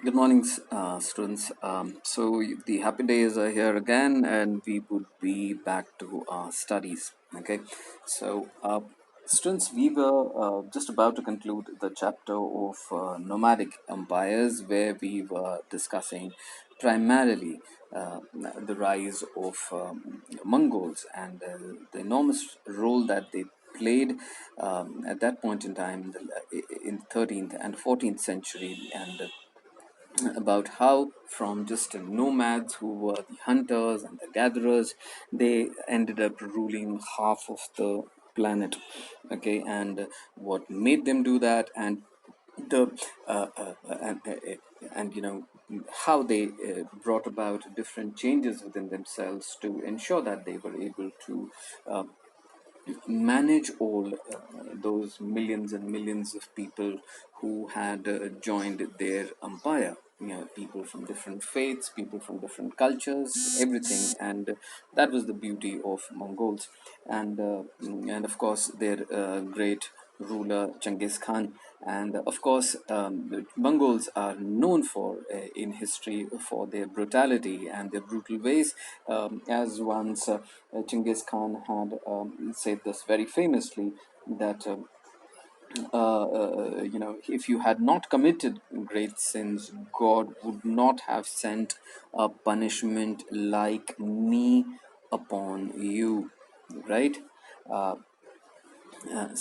Good morning, students. The happy days are here again, and we would be back to our studies. Okay, so students, we were just about to conclude the chapter of nomadic empires, where we were discussing primarily the rise of Mongols and the enormous role that they played at that point in time in 13th and 14th century, and about how from just nomads who were the hunters and the gatherers, they ended up ruling half of the planet. Okay, and what made them do that, and the uh, uh, and, uh, uh, and how they brought about different changes within themselves to ensure that they were able to uh, manage all those millions and millions of people who had joined their empire. People from different faiths, people from different cultures, everything, and that was the beauty of Mongols, and of course their great ruler Genghis Khan, and of course the Mongols are known for in history for their brutality and their brutal ways, as once Genghis Khan had said this very famously that. If you had not committed great sins, God would not have sent a punishment like me upon you, right? Uh, that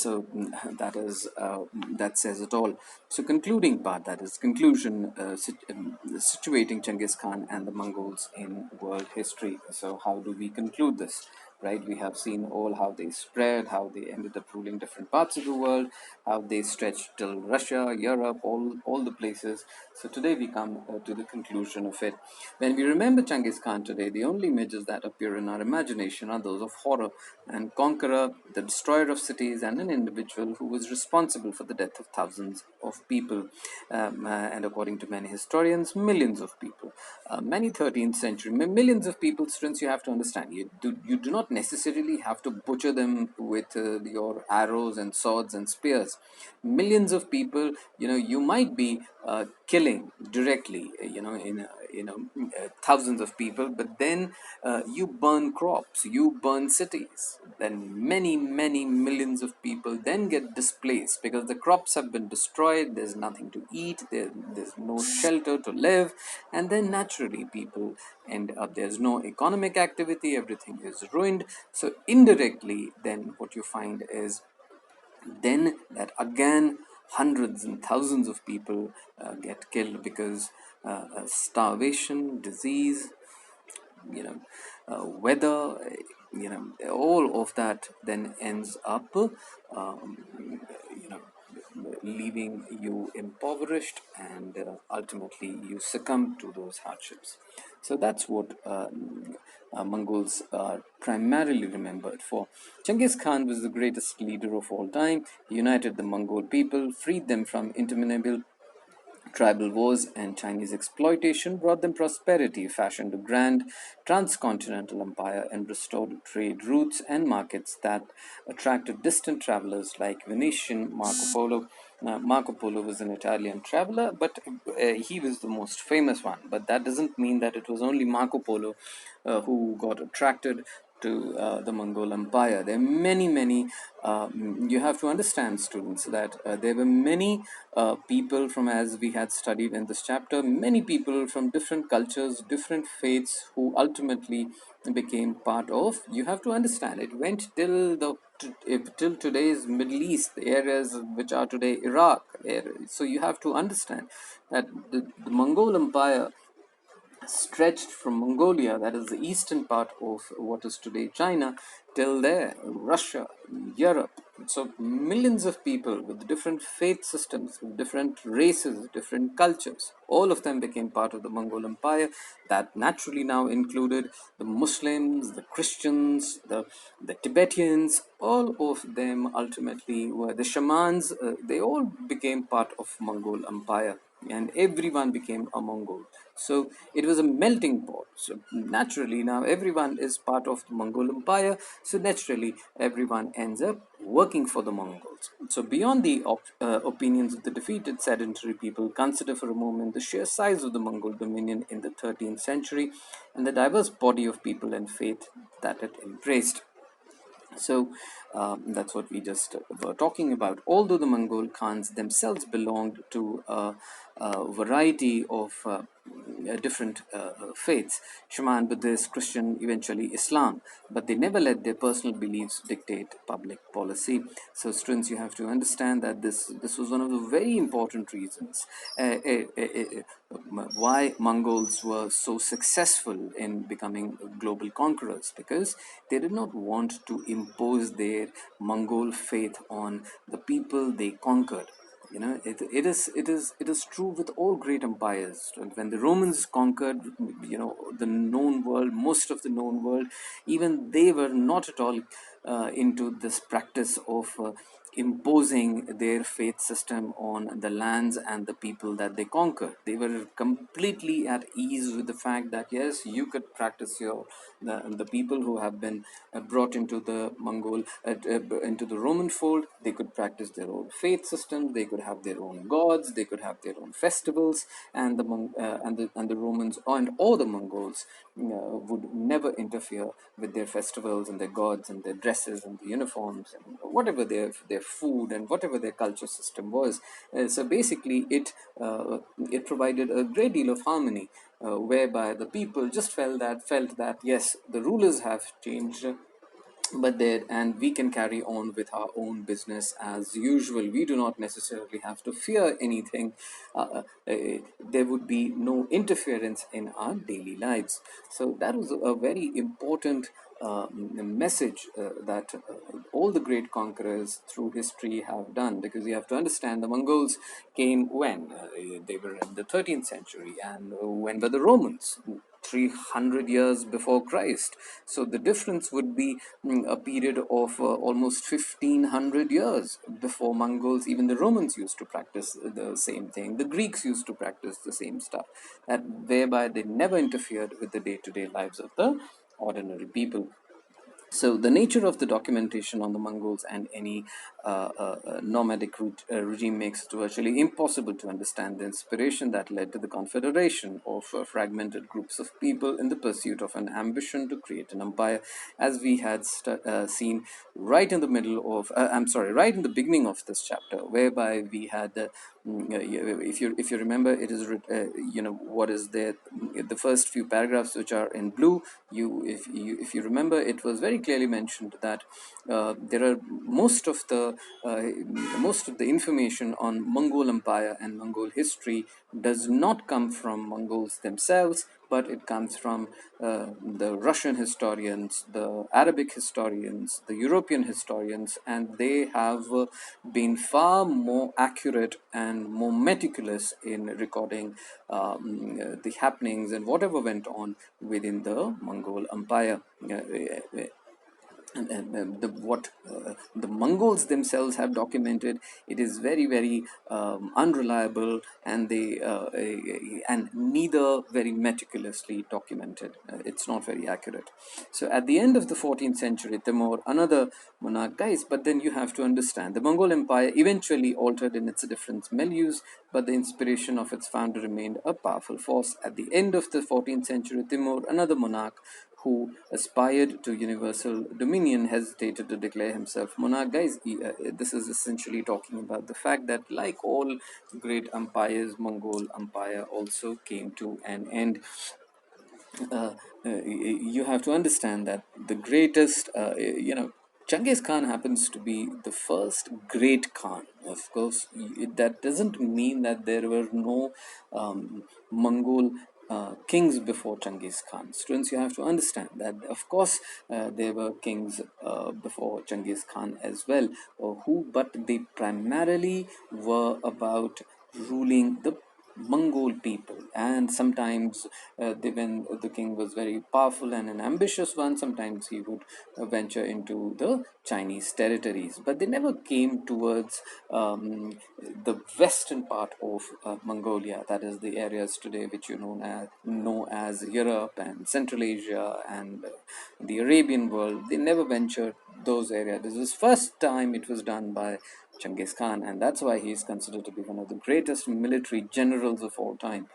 says it all. So concluding part, that is conclusion, situating Genghis Khan and the Mongols in world history. So how do we conclude this? Right, we have seen all how they spread, how they ended up ruling different parts of the world, how they stretched till Russia, Europe, all the places. So today we come to the conclusion of it. When we remember Genghis Khan today, the only images that appear in our imagination are those of horror and conqueror, the destroyer of cities, and an individual who was responsible for the death of thousands of people, and according to many historians, millions of people. Many 13th century, millions of people, students, you have to understand, you do not necessarily have to butcher them with your arrows and swords and spears. Millions of people, you might be killing directly, thousands of people, but then you burn crops, you burn cities, then many millions of people then get displaced because the crops have been destroyed, there's nothing to eat, there's no shelter to live, and then naturally people end up, there's no economic activity, everything is ruined. So indirectly then what you find is then that again hundreds and thousands of people get killed because starvation, disease, weather, all of that then ends up, you know, leaving you impoverished, and ultimately you succumb to those hardships. So that's what Mongols are primarily remembered for. Genghis Khan was the greatest leader of all time. He united the Mongol people, freed them from interminable tribal wars and Chinese exploitation, brought them prosperity, fashioned a grand transcontinental empire, and restored trade routes and markets that attracted distant travelers like Venetian Marco Polo. Now, Marco Polo was an Italian traveler, but he was the most famous one. But that doesn't mean that it was only Marco Polo who got attracted to the Mongol Empire. There are many. You have to understand, students, that there were many people from, as we had studied in this chapter, many people from different cultures, different faiths, who ultimately became part of. You have to understand, it went till today's Middle East, the areas which are today Iraq. So you have to understand that the Mongol Empire stretched from Mongolia, that is the eastern part of what is today China, till there, Russia, Europe. So millions of people with different faith systems, with different races, different cultures, all of them became part of the Mongol Empire. That naturally now included the Muslims, the Christians, the Tibetans, all of them ultimately were the shamans. They all became part of Mongol Empire. and everyone became a Mongol. So it was a melting pot. So naturally, now everyone is part of the Mongol Empire. So naturally, everyone ends up working for the Mongols. So beyond the opinions of the defeated sedentary people, consider for a moment the sheer size of the Mongol dominion in the 13th century and the diverse body of people and faith that it embraced. So that's what we just were talking about. Although the Mongol Khans themselves belonged to a variety of different faiths, Shaman, Buddhist, Christian, eventually Islam, but they never let their personal beliefs dictate public policy. So, students, you have to understand that this was one of the very important reasons why Mongols were so successful in becoming global conquerors, because they did not want to impose their Mongol faith on the people they conquered. It is true with all great empires. When the Romans conquered, the known world, most of the known world, even they were not at all into this practice of imposing their faith system on the lands and the people that they conquered. They were completely at ease with the fact that yes, you could practice the people who have been brought into the Mongol into the Roman fold. They could practice their own faith systems. They could have their own gods. They could have their own festivals, and the Romans and all the Mongols would never interfere with their festivals and their gods and their dresses and the uniforms and whatever their food and whatever their culture system was. So basically, it provided a great deal of harmony, whereby the people just felt that yes, the rulers have changed, but there and we can carry on with our own business as usual. We do not necessarily have to fear anything. There would be no interference in our daily lives. So that was a very important message that all the great conquerors through history have done, because you have to understand the Mongols came when they were in the 13th century, and when were the Romans? 300 years before Christ. So the difference would be a period of almost 1500 years before Mongols. Even the Romans used to practice the same thing. The Greeks used to practice the same stuff, that whereby they never interfered with the day-to-day lives of the ordinary people. So the nature of the documentation on the Mongols and any nomadic regime makes it virtually impossible to understand the inspiration that led to the confederation of fragmented groups of people in the pursuit of an ambition to create an empire, as we had seen right in the middle of, right in the beginning of this chapter, whereby we had if you remember, it is what is there, the first few paragraphs which are in blue. If you remember, it was very clearly mentioned that there are most of the information on Mongol Empire and Mongol history does not come from Mongols themselves, but it comes from the Russian historians, the Arabic historians, the European historians, and they have been far more accurate and more meticulous in recording the happenings and whatever went on within the Mongol Empire. What the Mongols themselves have documented, it is very, very unreliable, and and neither very meticulously documented. It's not very accurate. So at the end of the 14th century, Timur, another monarch, dies. But then you have to understand, the Mongol Empire eventually altered in its different milieus, but the inspiration of its founder remained a powerful force. At the end of the 14th century, Timur, another monarch who aspired to universal dominion, hesitated to declare himself monarch. Guys, this is essentially talking about the fact that, like all great empires, Mongol Empire also came to an end. You have to understand that the greatest, Genghis Khan happens to be the first great Khan. Of course, that doesn't mean that there were no Mongol kings before Genghis Khan. Students, you have to understand that, of course, there were kings before Genghis Khan as well, but they primarily were about ruling the Mongol people. and sometimes when the king was very powerful and an ambitious one, sometimes he would venture into the Chinese territories. But they never came towards the western part of Mongolia, that is the areas today which you know as Europe and Central Asia and the Arabian world. They never ventured those areas. This is first time it was done by Genghis Khan, and that's why he is considered to be one of the greatest military generals of all time.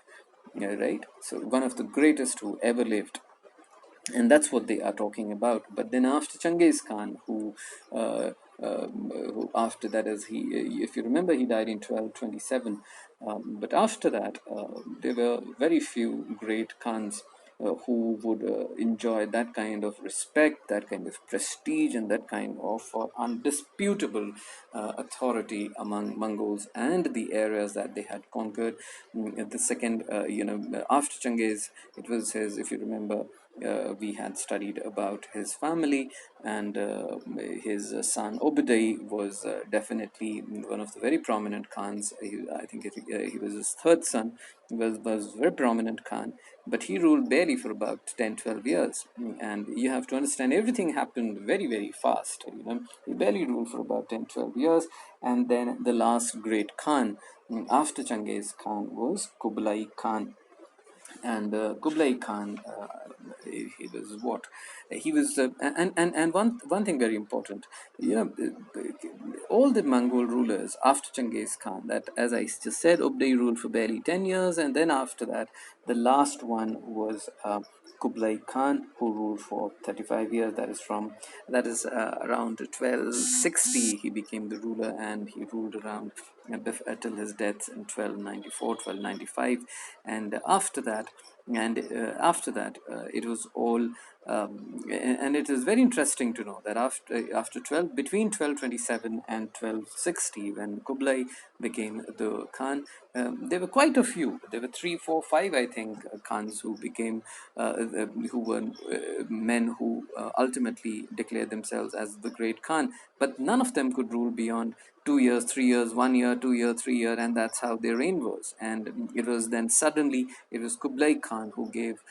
Yeah, right? So one of the greatest who ever lived, and that's what they are talking about. But then after Genghis Khan, who after that, as he, if you remember, he died in 1227. But after that, there were very few great Khans who would enjoy that kind of respect, that kind of prestige, and that kind of undisputable authority among Mongols and the areas that they had conquered. The second, after Genghis, it was his, if you remember, we had studied about his family, and his son Obadai was definitely one of the very prominent Khans. I think he was his third son, was very prominent Khan, but he ruled barely for about 10, 12 years. And you have to understand, everything happened very, very fast. He barely ruled for about 10, 12 years. And then the last great Khan after Genghis Khan was Kublai Khan. And Kublai Khan, he was what? He was, and one thing very important, all the Mongol rulers after Genghis Khan, that as I just said, Ubday ruled for barely 10 years, and then after that, the last one was Kublai Khan, who ruled for 35 years. That is around 1260. He became the ruler, and he ruled around till his death in 1294, 1295, and after that, it was all. And it is very interesting to know that after 12 between 1227 and 1260, when Kublai became the Khan, there were quite a few. There were three, four, five, I think, Khans who became who were men who ultimately declared themselves as the Great Khan. But none of them could rule beyond 2 years, 3 years, 1 year, 2 year, 3 year, and that's how their reign was. And it was then suddenly it was Kublai Khan who gave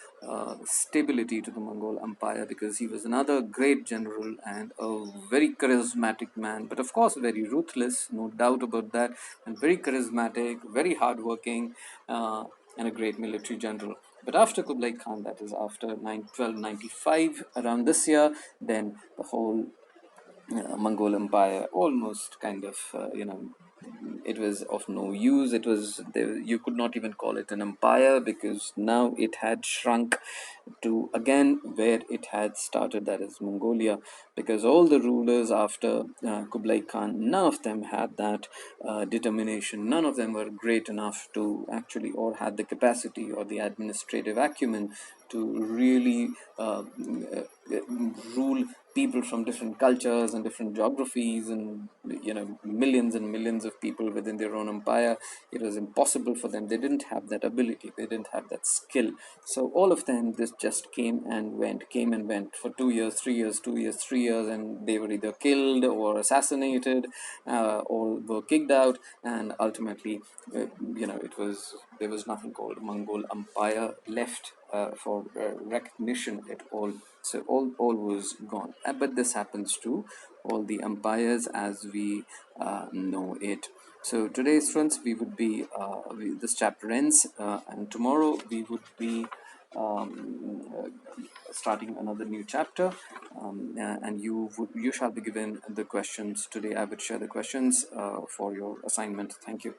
stability to the Mongol Empire, because he was another great general and a very charismatic man, but of course very ruthless, no doubt about that, and very charismatic, very hardworking, and a great military general. But after Kublai Khan, that is after 1295, around this year, then the whole Mongol Empire almost kind of, it was of no use. It was there, you could not even call it an empire, because now it had shrunk to again where it had started, that is Mongolia. Because all the rulers after Kublai Khan, none of them had that determination. None of them were great enough to actually, or had the capacity or the administrative acumen to really rule people from different cultures and different geographies, and millions and millions of people within their own empire. It was impossible for them. They didn't have that ability, they didn't have that skill. So all of them, this just came and went for 2 years, 3 years, 2 years, 3 years, and they were either killed or assassinated, or were kicked out. And ultimately, it was there was nothing called Mongol Empire left for recognition at all. So all was gone. But this happens to all the empires as we know it. So today, students, we would be this chapter ends, and tomorrow we would be starting another new chapter, and you shall be given the questions today. I would share the questions for your assignment. Thank you.